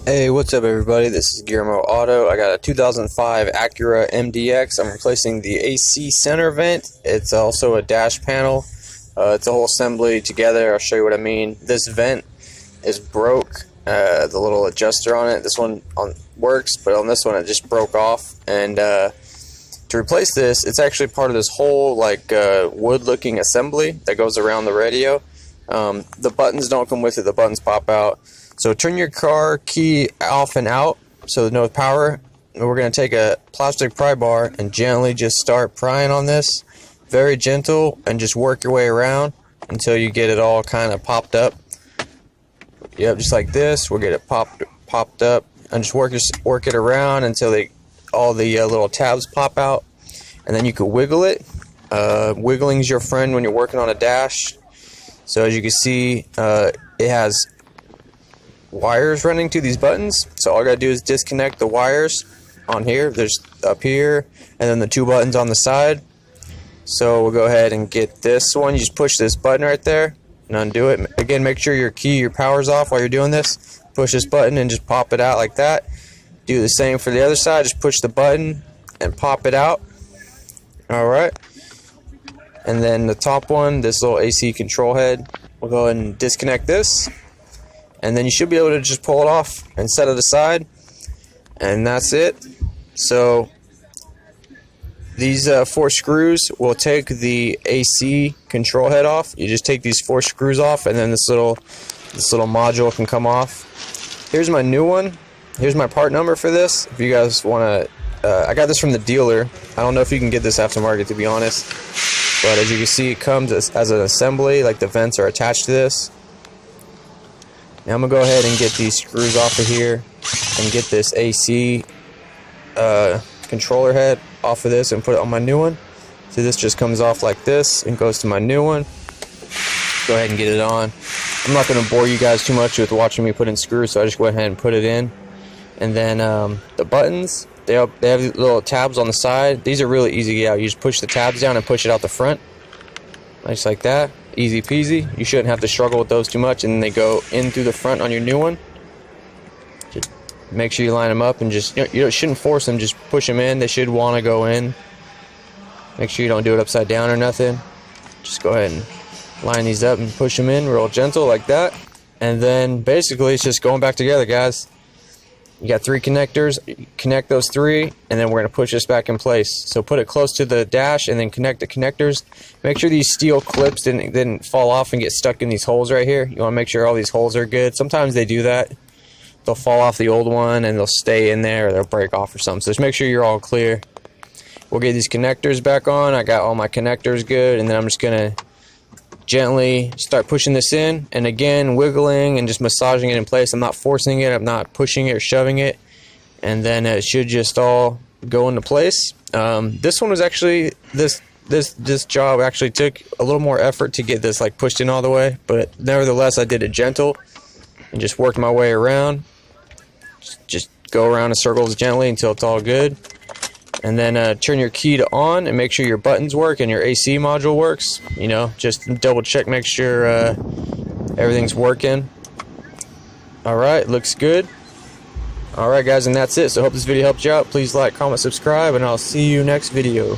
Hey, what's up everybody? This is Guillermo Auto. I got a 2005 Acura MDX. I'm replacing the AC center vent. It's also a dash panel. It's a whole assembly together. I'll show you what I mean. This vent is broke. The little adjuster on it. This one works, but on this one it just broke off. And to replace this, it's actually part of this whole wood-looking assembly that goes around the radio. The buttons don't come with it. The buttons pop out. So turn your car key off and out so no power. And we're going to take a plastic pry bar and gently just start prying on this. Very gentle, and just work your way around until you get it all kind of popped up. Yep, just like this. We'll get it popped up, and just work it around until all the little tabs pop out. And then you can wiggle it. Wiggling's your friend when you're working on a dash. So as you can see, it has wires running to these buttons, so all I gotta do is disconnect the wires on here. There's up here, and then the two buttons on the side. So we'll go ahead and get this one. You just push this button right there and undo it. Again, make sure your power's off while you're doing this. Push this button and just pop it out like that. Do the same for the other side. Just push the button and pop it out. Alright, and then the top one, this little AC control head, we'll go ahead and disconnect this. And then you should be able to just pull it off and set it aside, and that's it. So these 4 screws will take the AC control head off. You just take these 4 screws off, and then this little module can come off. Here's my new one. Here's my part number for this. If you guys want to, I got this from the dealer. I don't know if you can get this aftermarket, to be honest. But as you can see, it comes as an assembly. Like the vents are attached to this. Now I'm going to go ahead and get these screws off of here and get this AC controller head off of this and put it on my new one. So this just comes off like this and goes to my new one. Go ahead and get it on. I'm not going to bore you guys too much with watching me put in screws, so I just go ahead and put it in. And then the buttons, they have little tabs on the side. These are really easy to get out. You just push the tabs down and push it out the front. Just like that. Easy peasy. You shouldn't have to struggle with those too much, and they go in through the front on your new one. Just make sure you line them up, and just you shouldn't force them. Just push them in. They should want to go in. Make sure you don't do it upside down or nothing. Just go ahead and line these up and push them in real gentle like that. And then basically it's just going back together, guys. You got 3 connectors. Connect those 3, and then we're going to push this back in place. So put it close to the dash and then connect the connectors. Make sure these steel clips didn't fall off and get stuck in these holes right here. You want to make sure all these holes are good. Sometimes they do that. They'll fall off the old one and they'll stay in there, or they'll break off or something. So just make sure you're all clear. We'll get these connectors back on. I got all my connectors good, and then I'm just going to gently start pushing this in, and again wiggling and just massaging it in place. I'm not forcing it, I'm not pushing it or shoving it, and then it should just all go into place. This one was actually this job actually took a little more effort to get this pushed in all the way, but nevertheless I did it gentle and just worked my way around. Just go around in circles gently until it's all good. And then turn your key to on and make sure your buttons work and your AC module works. You know, just double check, make sure everything's working. Alright, looks good. Alright guys, and that's it. So I hope this video helped you out. Please like, comment, subscribe, and I'll see you next video.